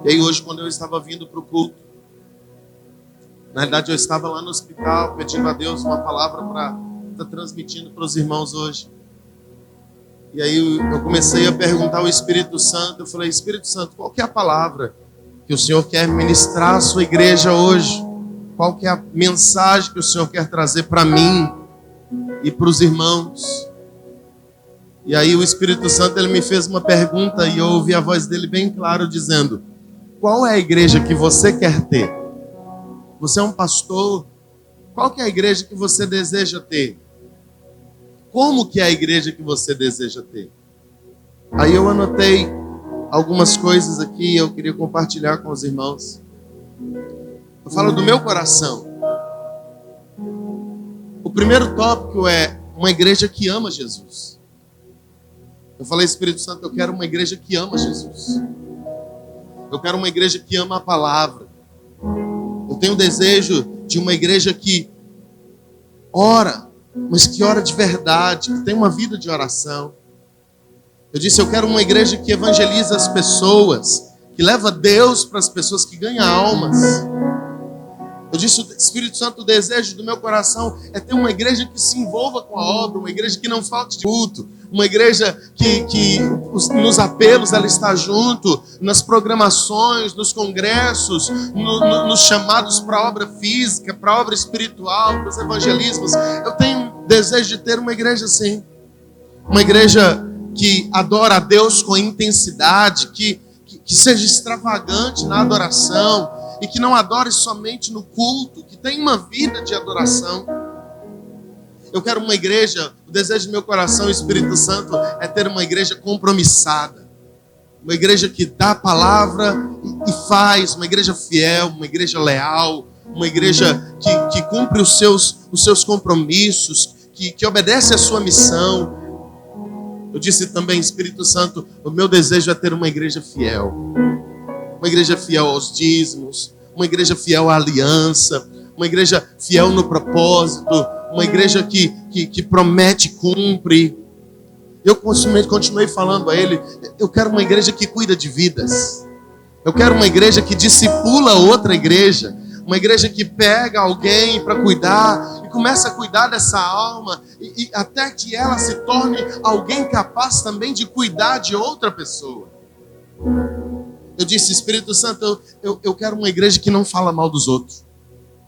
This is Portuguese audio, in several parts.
E aí hoje, quando eu estava vindo para o culto, na realidade eu estava lá no hospital pedindo a Deus uma palavra para estar transmitindo para os irmãos hoje. E aí eu comecei a perguntar ao Espírito Santo. Eu falei: Espírito Santo, qual que é a palavra que o Senhor quer ministrar à sua igreja hoje? Qual que é a mensagem que o Senhor quer trazer para mim e para os irmãos? E aí o Espírito Santo, ele me fez uma pergunta e eu ouvi a voz dele bem claro dizendo: qual é a igreja que você quer ter? Você é um pastor? Qual que é a igreja que você deseja ter? Como que é a igreja que você deseja ter? Aí eu anotei algumas coisas aqui e eu queria compartilhar com os irmãos. Eu falo do meu coração. O primeiro tópico é uma igreja que ama Jesus. Eu falei: Espírito Santo, eu quero uma igreja que ama Jesus. Eu quero uma igreja que ama a palavra. Eu tenho o desejo de uma igreja que ora, mas que ora de verdade, que tem uma vida de oração. Eu disse: eu quero uma igreja que evangeliza as pessoas, que leva Deus para as pessoas, que ganha almas. Eu disse: Espírito Santo, o desejo do meu coração é ter uma igreja que se envolva com a obra, uma igreja que não falte de culto, uma igreja que nos apelos ela está junto, nas programações, nos congressos, nos chamados para a obra física, para a obra espiritual, para os evangelismos. Eu tenho desejo de ter uma igreja assim, uma igreja que adora a Deus com intensidade, que seja extravagante na adoração, e que não adore somente no culto, que tenha uma vida de adoração. Eu quero uma igreja, o desejo do meu coração, Espírito Santo, é ter uma igreja compromissada, uma igreja que dá a palavra e faz, uma igreja fiel, uma igreja leal, uma igreja que cumpre os seus compromissos, que obedece à sua missão. Eu disse também: Espírito Santo, o meu desejo é ter uma igreja fiel. Uma igreja fiel aos dízimos, uma igreja fiel à aliança, uma igreja fiel no propósito, uma igreja que promete e cumpre. Eu continuei falando a ele: eu quero uma igreja que cuida de vidas. Eu quero uma igreja que discipula outra igreja. Uma igreja que pega alguém para cuidar e começa a cuidar dessa alma e até que ela se torne alguém capaz também de cuidar de outra pessoa. Eu disse: Espírito Santo, eu quero uma igreja que não fala mal dos outros.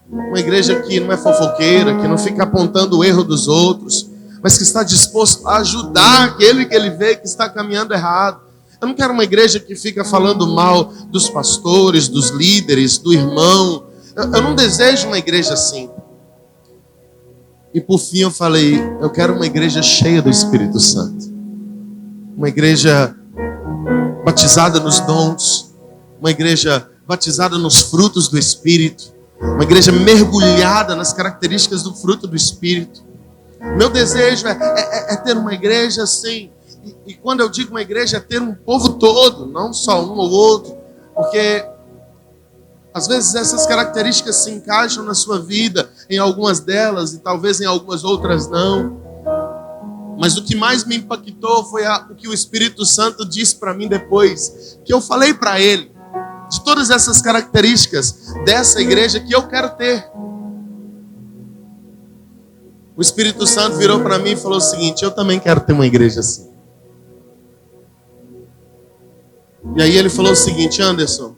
Uma igreja que não é fofoqueira, que não fica apontando o erro dos outros, mas que está disposto a ajudar aquele que ele vê que está caminhando errado. Eu não quero uma igreja que fica falando mal dos pastores, dos líderes, do irmão. Eu não desejo uma igreja assim. E por fim eu falei: eu quero uma igreja cheia do Espírito Santo. Uma igreja batizada nos dons, uma igreja batizada nos frutos do Espírito, uma igreja mergulhada nas características do fruto do Espírito. Meu desejo é ter uma igreja assim, e quando eu digo uma igreja, é ter um povo todo, não só um ou outro, porque às vezes essas características se encaixam na sua vida, em algumas delas, e talvez em algumas outras não. Mas o que mais me impactou foi o que o Espírito Santo disse para mim depois, que eu falei para ele, de todas essas características dessa igreja que eu quero ter. O Espírito Santo virou para mim e falou o seguinte: eu também quero ter uma igreja assim. E aí ele falou o seguinte: Anderson,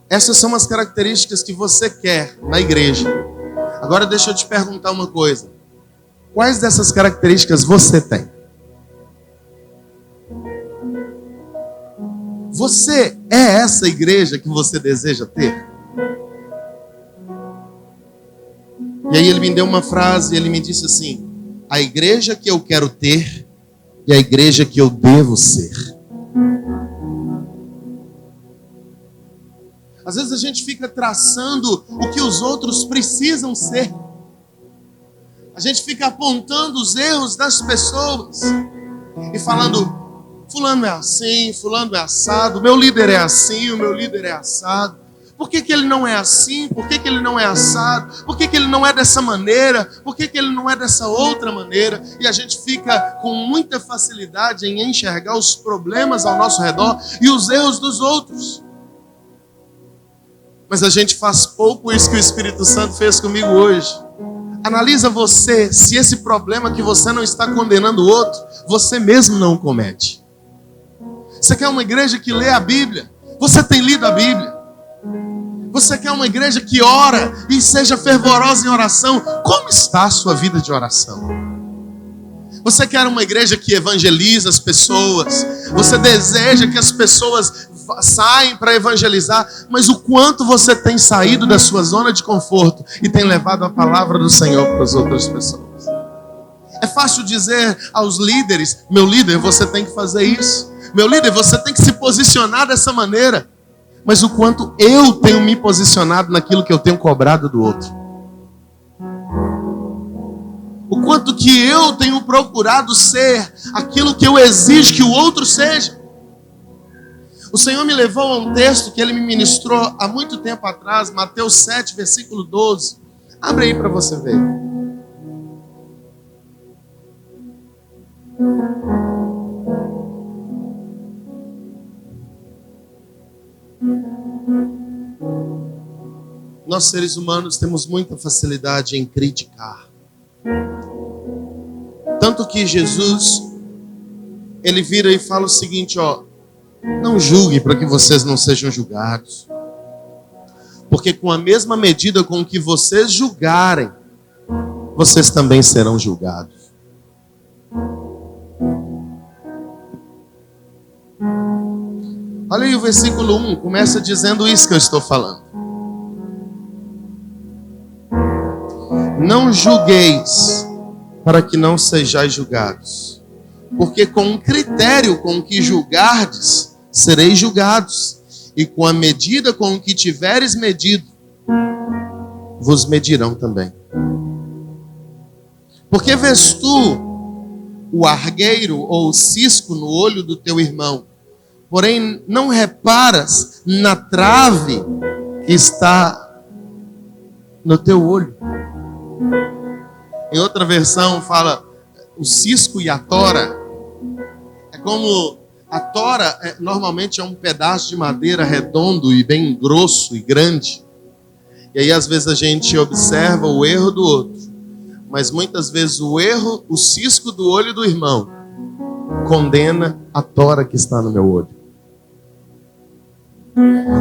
essas são as características que você quer na igreja. Agora deixa eu te perguntar uma coisa. Quais dessas características você tem? Você é essa igreja que você deseja ter? E aí ele me deu uma frase, ele me disse assim: a igreja que eu quero ter e a igreja que eu devo ser. Às vezes a gente fica traçando o que os outros precisam ser. A gente fica apontando os erros das pessoas e falando: fulano é assim, fulano é assado, meu líder é assim, o meu líder é assado. Por que ele não é assim? Por que ele não é assado? Por que ele não é dessa maneira? Por que ele não é dessa outra maneira? E a gente fica com muita facilidade em enxergar os problemas ao nosso redor e os erros dos outros. Mas a gente faz pouco isso que o Espírito Santo fez comigo hoje. Analisa você, se esse problema que você não está condenando o outro, você mesmo não o comete. Você quer uma igreja que lê a Bíblia? Você tem lido a Bíblia? Você quer uma igreja que ora e seja fervorosa em oração? Como está a sua vida de oração? Você quer uma igreja que evangeliza as pessoas? Você deseja que as pessoas saem para evangelizar? Mas o quanto você tem saído da sua zona de conforto e tem levado a palavra do Senhor para as outras pessoas? É fácil dizer aos líderes: meu líder, você tem que fazer isso. Meu líder, você tem que se posicionar dessa maneira. Mas o quanto eu tenho me posicionado naquilo que eu tenho cobrado do outro? O quanto que eu tenho procurado ser aquilo que eu exijo que o outro seja? O Senhor me levou a um texto que Ele me ministrou há muito tempo atrás, Mateus 7, versículo 12. Abre aí para você ver. Nós, seres humanos, temos muita facilidade em criticar. Tanto que Jesus, Ele vira e fala o seguinte, não julguem para que vocês não sejam julgados. Porque com a mesma medida com que vocês julgarem, vocês também serão julgados. Olha aí o versículo 1, começa dizendo isso que eu estou falando. Não julgueis, para que não sejais julgados. Porque com o critério com que julgardes, sereis julgados. E com a medida com que tiveres medido, vos medirão também. Porque vês tu o argueiro ou o cisco no olho do teu irmão, porém não reparas na trave que está no teu olho. Em outra versão fala o cisco e a tora. É como a tora normalmente é um pedaço de madeira redondo e bem grosso e grande. E aí às vezes a gente observa o erro do outro, mas muitas vezes o cisco do olho do irmão condena a tora que está no meu olho.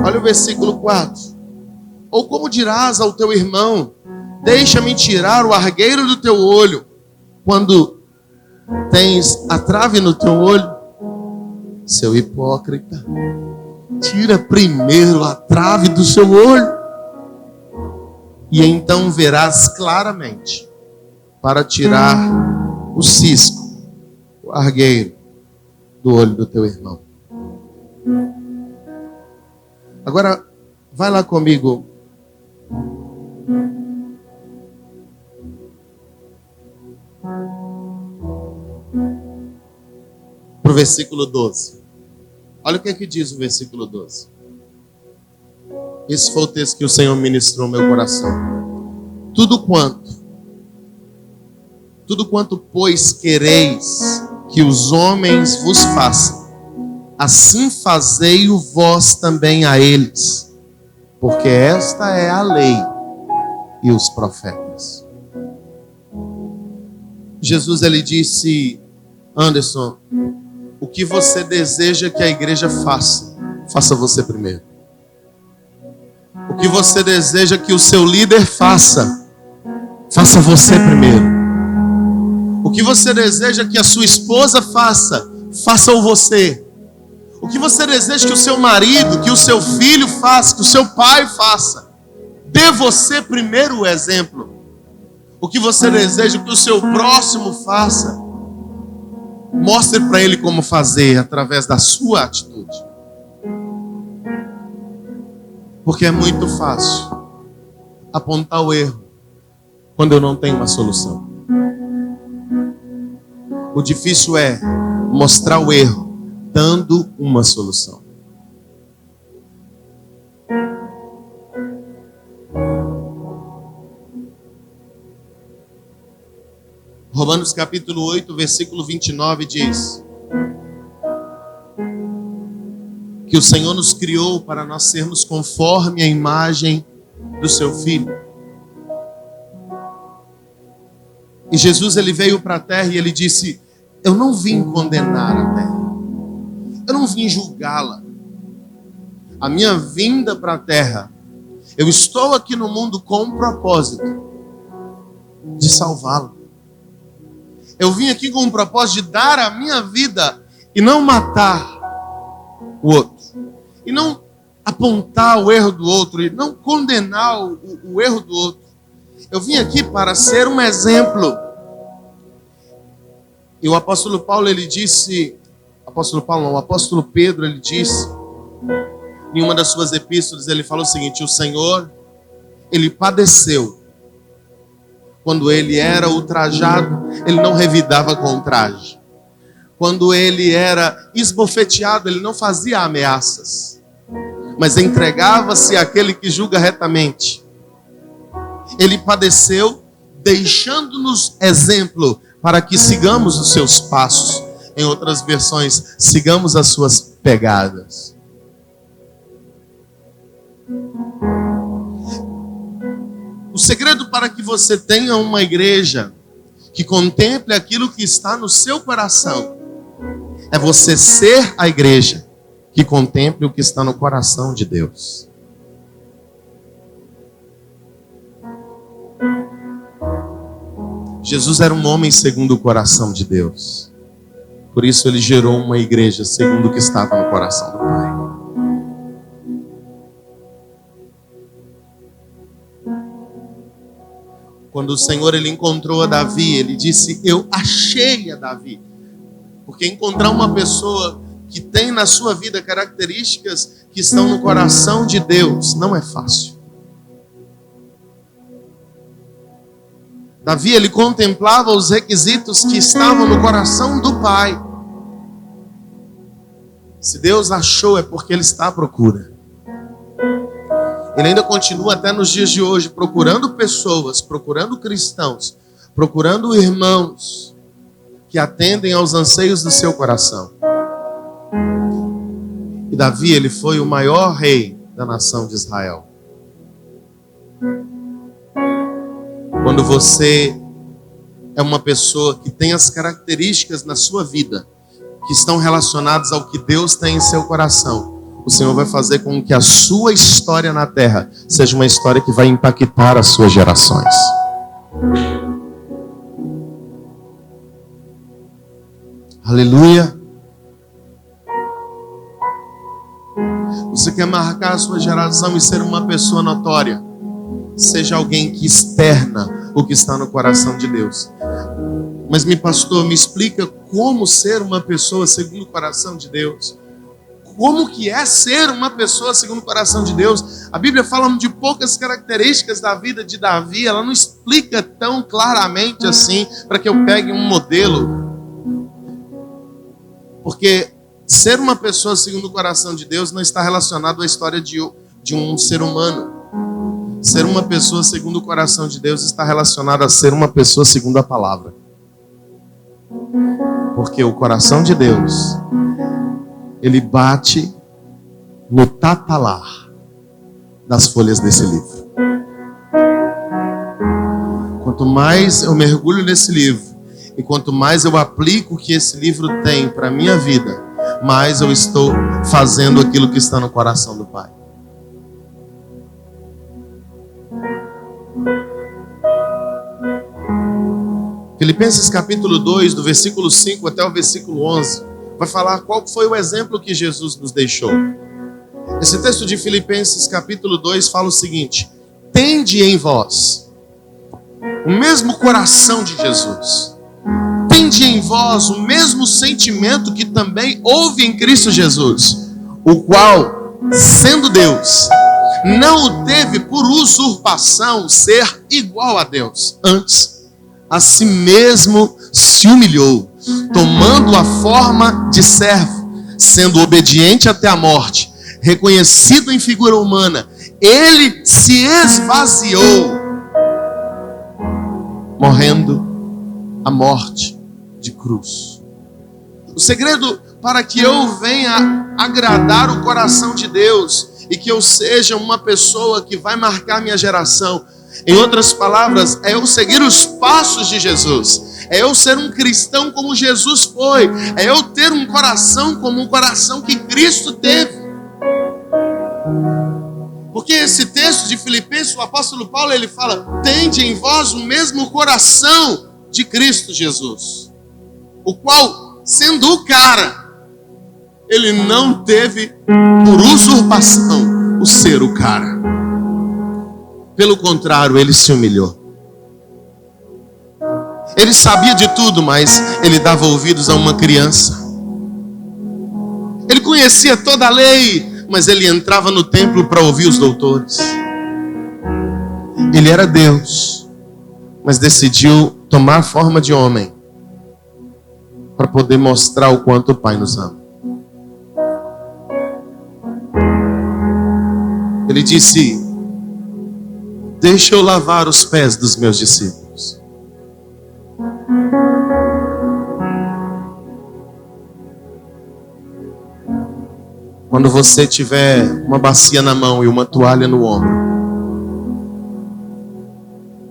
Olha o versículo 4. Ou como dirás ao teu irmão: deixa-me tirar o argueiro do teu olho, quando tens a trave no teu olho? Seu hipócrita, tira primeiro a trave do seu olho, e então verás claramente para tirar o cisco, o argueiro do olho do teu irmão. Agora, vai lá comigo. Para o versículo 12. Olha o que é que diz o versículo 12. Esse foi o texto que o Senhor ministrou no meu coração. Tudo quanto, pois, quereis que os homens vos façam, assim fazei-o vós também a eles, porque esta é a lei e os profetas. Jesus, ele disse: Anderson, o que você deseja que a igreja faça, faça você primeiro. O que você deseja que o seu líder faça, faça você primeiro. O que você deseja que a sua esposa faça, faça-o você. O que você deseja que o seu marido, que o seu filho faça, que o seu pai faça, dê você primeiro o exemplo. O que você deseja que o seu próximo faça, mostre para ele como fazer através da sua atitude. Porque é muito fácil apontar o erro quando eu não tenho uma solução. O difícil é mostrar o erro dando uma solução. Romanos capítulo 8, versículo 29 diz que o Senhor nos criou para nós sermos conforme a imagem do seu Filho. E Jesus, ele veio para a terra e ele disse: eu não vim condenar a terra, eu não vim julgá-la. A minha vinda para a terra, eu estou aqui no mundo com um propósito de salvá-la. Eu vim aqui com um propósito de dar a minha vida e não matar o outro, e não apontar o erro do outro, e não condenar o erro do outro. Eu vim aqui para ser um exemplo. E o apóstolo Paulo, ele disse, o apóstolo Pedro, ele disse, em uma das suas epístolas, ele falou o seguinte: o Senhor, ele padeceu. Quando ele era ultrajado, ele não revidava com traje. Quando ele era esbofeteado, ele não fazia ameaças, mas entregava-se àquele que julga retamente. Ele padeceu, deixando-nos exemplo para que sigamos os seus passos. Em outras versões, sigamos as suas pegadas. O segredo para que você tenha uma igreja que contemple aquilo que está no seu coração é você ser a igreja que contemple o que está no coração de Deus. Jesus era um homem segundo o coração de Deus. Por isso ele gerou uma igreja segundo o que estava no coração do Pai. Quando o Senhor, ele encontrou a Davi, ele disse: eu achei a Davi. Porque encontrar uma pessoa que tem na sua vida características que estão no coração de Deus não é fácil. Davi, ele contemplava os requisitos que estavam no coração do Pai. Se Deus achou, é porque ele está à procura. Ele ainda continua até nos dias de hoje procurando pessoas, procurando cristãos, procurando irmãos que atendem aos anseios do seu coração. E Davi, ele foi o maior rei da nação de Israel. Quando você é uma pessoa que tem as características na sua vida que estão relacionadas ao que Deus tem em seu coração, o Senhor vai fazer com que a sua história na terra seja uma história que vai impactar as suas gerações. Aleluia. Você quer marcar a sua geração e ser uma pessoa notória? Seja alguém que externa o que está no coração de Deus. Mas pastor, me explica como ser uma pessoa segundo o coração de Deus. Como que é ser uma pessoa segundo o coração de Deus? A Bíblia fala de poucas características da vida de Davi. Ela não explica tão claramente assim para que eu pegue um modelo. Porque ser uma pessoa segundo o coração de Deus não está relacionado à história de um ser humano. Ser uma pessoa segundo o coração de Deus está relacionado a ser uma pessoa segundo a palavra. Porque o coração de Deus, ele bate no tatalar das folhas desse livro. Quanto mais eu mergulho nesse livro e quanto mais eu aplico o que esse livro tem para a minha vida, mais eu estou fazendo aquilo que está no coração do Pai. Filipenses capítulo 2, do versículo 5 até o versículo 11, vai falar qual foi o exemplo que Jesus nos deixou. Esse texto de Filipenses capítulo 2 fala o seguinte: tende em vós o mesmo coração de Jesus. Tende em vós o mesmo sentimento que também houve em Cristo Jesus, o qual, sendo Deus, não o teve por usurpação ser igual a Deus. Antes, a si mesmo se humilhou, tomando a forma de servo, sendo obediente até a morte, reconhecido em figura humana, ele se esvaziou, morrendo a morte de cruz. O segredo para que eu venha agradar o coração de Deus e que eu seja uma pessoa que vai marcar minha geração. Em outras palavras, é eu seguir os passos de Jesus, é eu ser um cristão como Jesus foi, é eu ter um coração como o coração que Cristo teve. Porque esse texto de Filipenses, o apóstolo Paulo, ele fala: tende em vós o mesmo coração de Cristo Jesus, o qual, sendo o cara, ele não teve por usurpação o ser o cara. Pelo contrário, ele se humilhou. Ele sabia de tudo, mas ele dava ouvidos a uma criança. Ele conhecia toda a lei, mas ele entrava no templo para ouvir os doutores. Ele era Deus, mas decidiu tomar forma de homem para poder mostrar o quanto o Pai nos ama. Ele disse: deixa eu lavar os pés dos meus discípulos. Quando você tiver uma bacia na mão e uma toalha no ombro,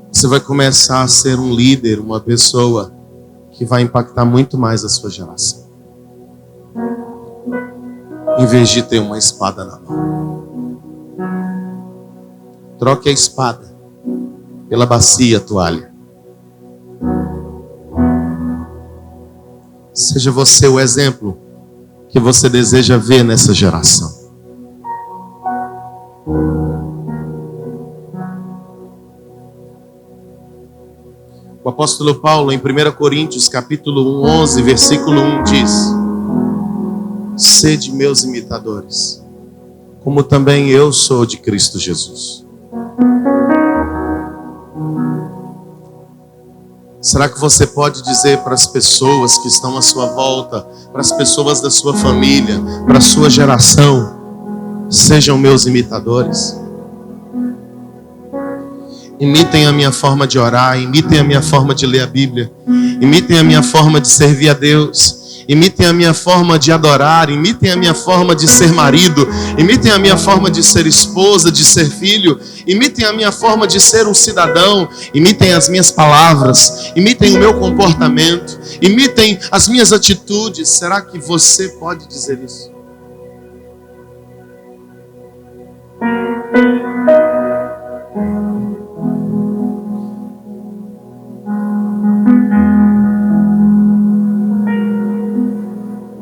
você vai começar a ser um líder, uma pessoa que vai impactar muito mais a sua geração, em vez de ter uma espada na mão. Troque a espada pela bacia, toalha. Seja você o exemplo que você deseja ver nessa geração. O apóstolo Paulo, em 1 Coríntios, capítulo 11, versículo 1, diz: sede meus imitadores, como também eu sou de Cristo Jesus. Será que você pode dizer para as pessoas que estão à sua volta, para as pessoas da sua família, para a sua geração: sejam meus imitadores? Imitem a minha forma de orar, imitem a minha forma de ler a Bíblia, imitem a minha forma de servir a Deus, imitem a minha forma de adorar, imitem a minha forma de ser marido, imitem a minha forma de ser esposa, de ser filho, imitem a minha forma de ser um cidadão, imitem as minhas palavras, imitem o meu comportamento, imitem as minhas atitudes. Será que você pode dizer isso?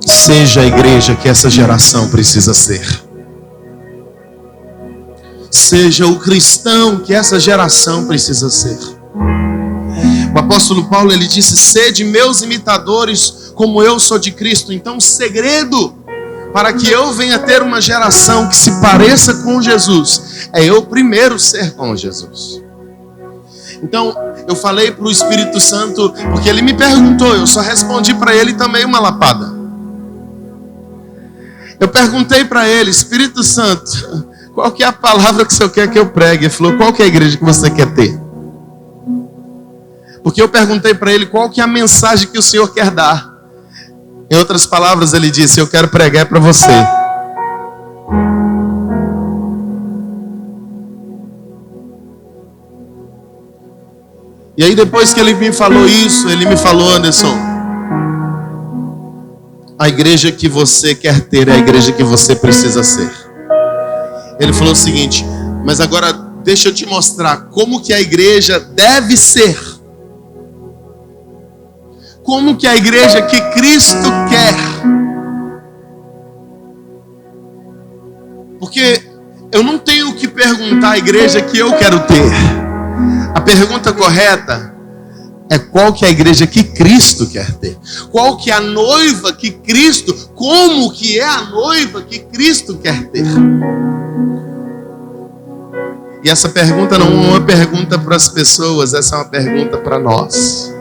Seja a igreja que essa geração precisa ser. Seja o cristão que essa geração precisa ser. O apóstolo Paulo, ele disse: sede meus imitadores, como eu sou de Cristo. Então o segredo para que eu venha ter uma geração que se pareça com Jesus é eu primeiro ser como Jesus. Então eu falei para o Espírito Santo, porque ele me perguntou, eu só respondi para ele também uma lapada. Eu perguntei para ele: Espírito Santo, qual que é a palavra que o Senhor quer que eu pregue? Ele falou: qual que é a igreja que você quer ter? Porque eu perguntei para ele qual que é a mensagem que o Senhor quer dar. Em outras palavras, ele disse: eu quero pregar para você. E aí depois que ele me falou isso, ele me falou: Anderson, a igreja que você quer ter é a igreja que você precisa ser. Ele falou o seguinte: mas agora deixa eu te mostrar como que a igreja deve ser. Como que a igreja que Cristo quer. Porque eu não tenho que perguntar à igreja que eu quero ter. A pergunta correta é qual que é a igreja que Cristo quer ter. Qual que é a noiva que Cristo, como que é a noiva que Cristo quer ter. E essa pergunta não é uma pergunta para as pessoas, essa é uma pergunta para nós.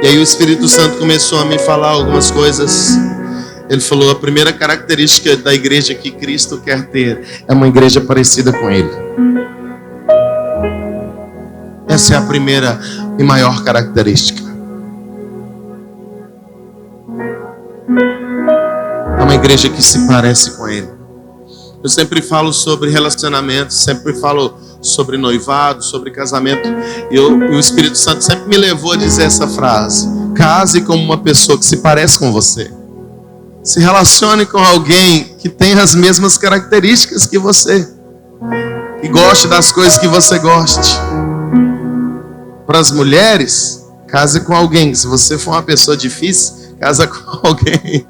E aí o Espírito Santo começou a me falar algumas coisas. Ele falou: a primeira característica da igreja que Cristo quer ter é uma igreja parecida com Ele. É Essa é a primeira e maior característica. É uma igreja que se parece com Ele. Eu sempre falo sobre relacionamento, sempre falo sobre noivado, sobre casamento. E o Espírito Santo sempre me levou a dizer essa frase: case com uma pessoa que se parece com você. Se relacione com alguém que tem as mesmas características que você. E goste das coisas que você goste. Para as mulheres, case com alguém. Se você for uma pessoa difícil, casa com alguém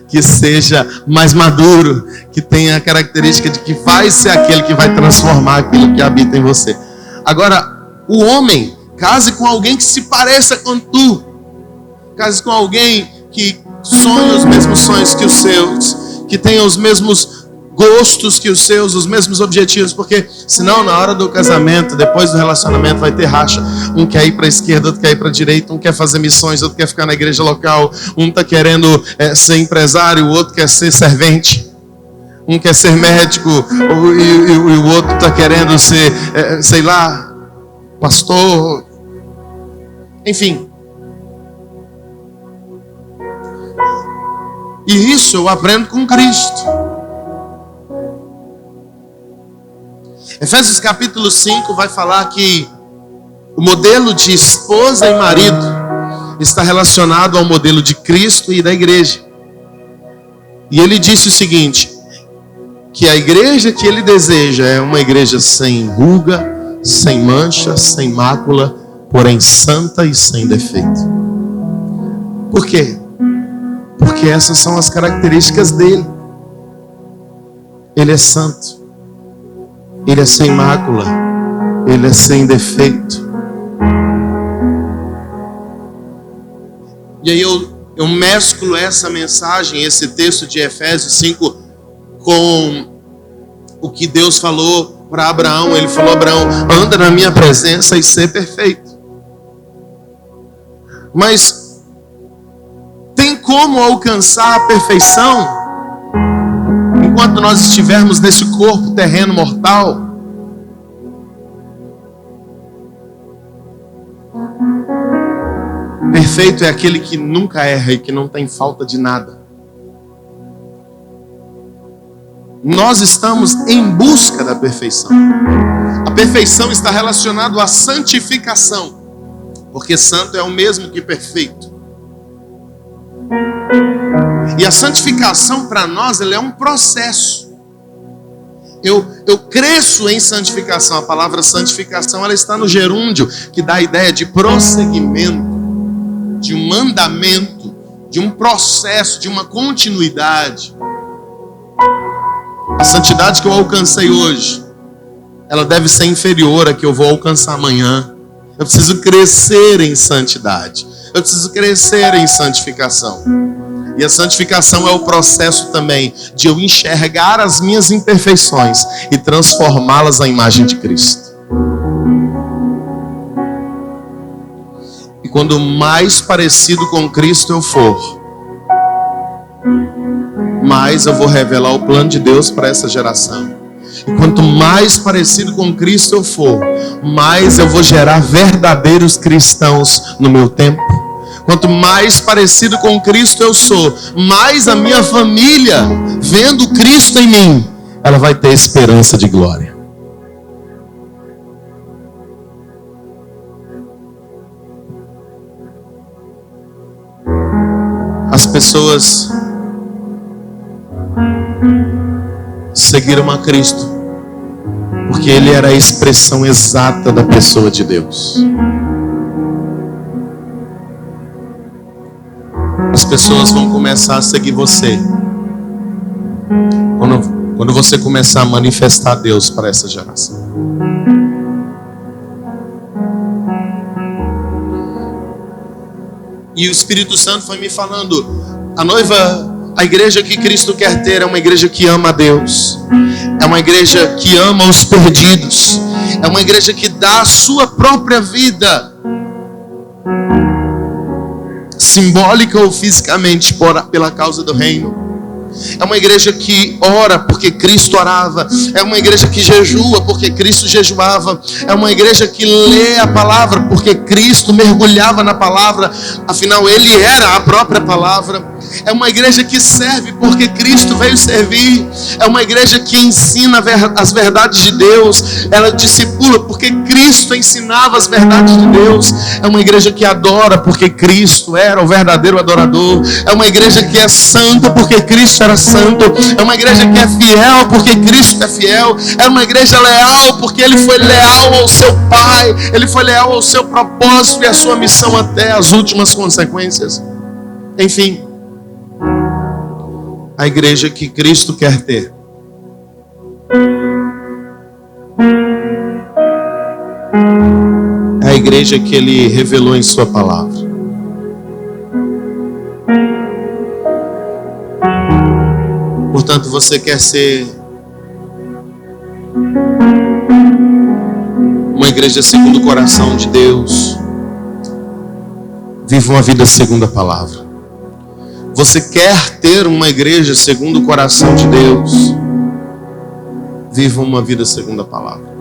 que seja mais maduro, que tenha a característica de que vai ser aquele que vai transformar aquilo que habita em você. Agora, o homem, case com alguém que se pareça com tu. Case com alguém que sonha os mesmos sonhos que os seus, que tenha os mesmos gostos que os seus, os mesmos objetivos, porque senão na hora do casamento, depois do relacionamento, vai ter racha. Um quer ir para a esquerda, outro quer ir para a direita, um quer fazer missões, outro quer ficar na igreja local, um está querendo ser empresário, o outro quer ser servente, um quer ser médico e o outro está querendo ser, sei lá, pastor, enfim. E isso eu aprendo com Cristo. Efésios capítulo 5 vai falar que o modelo de esposa e marido está relacionado ao modelo de Cristo e da igreja. E ele disse o seguinte, que a igreja que ele deseja é uma igreja sem ruga, sem mancha, sem mácula, porém santa e sem defeito. Por quê? Porque essas são as características dele. Ele é santo. Ele é sem mácula. Ele é sem defeito. E aí eu mesclo essa mensagem, esse texto de Efésios 5, com o que Deus falou para Abraão. Ele falou: Abraão, anda na minha presença e ser perfeito. Mas tem como alcançar a perfeição enquanto nós estivermos nesse corpo terreno mortal? Perfeito é aquele que nunca erra e que não tem falta de nada. Nós estamos em busca da perfeição. A perfeição está relacionada à santificação, porque santo é o mesmo que perfeito. E a santificação para nós, ela é um processo. Eu cresço em santificação. A palavra santificação, ela está no gerúndio, que dá a ideia de prosseguimento, de um mandamento, de um processo, de uma continuidade. A santidade que eu alcancei hoje, ela deve ser inferior à que eu vou alcançar amanhã. Eu preciso crescer em santidade. Eu preciso crescer em santificação. E a santificação é o processo também de eu enxergar as minhas imperfeições e transformá-las à imagem de Cristo. E quando mais parecido com Cristo eu for, mais eu vou revelar o plano de Deus para essa geração. E quanto mais parecido com Cristo eu for, mais eu vou gerar verdadeiros cristãos no meu tempo. Quanto mais parecido com Cristo eu sou, mais a minha família, vendo Cristo em mim, ela vai ter esperança de glória. As pessoas seguiram a Cristo porque Ele era a expressão exata da pessoa de Deus. As pessoas vão começar a seguir você quando você começar a manifestar Deus para essa geração. E o Espírito Santo foi me falando: a igreja que Cristo quer ter é uma igreja que ama a Deus, é uma igreja que ama os perdidos, é uma igreja que dá a sua própria vida, simbólica ou fisicamente, pela causa do reino. É uma igreja que ora porque Cristo orava. É uma igreja que jejua porque Cristo jejuava. É uma igreja que lê a palavra porque Cristo mergulhava na palavra. Afinal, Ele era a própria palavra. É uma igreja que serve porque Cristo veio servir. É uma igreja que ensina as verdades de Deus. Ela discipula porque Cristo ensinava as verdades de Deus. É uma igreja que adora porque Cristo era o verdadeiro adorador. É uma igreja que é santa porque Cristo era santo. É uma igreja que é fiel porque Cristo é fiel. É uma igreja leal porque Ele foi leal ao seu Pai. Ele foi leal ao seu propósito e à sua missão até as últimas consequências. Enfim, a igreja que Cristo quer ter. É a igreja que Ele revelou em sua palavra. Portanto, você quer ser uma igreja segundo o coração de Deus? Viva uma vida segundo a palavra. Você quer ter uma igreja segundo o coração de Deus? Viva uma vida segundo a palavra.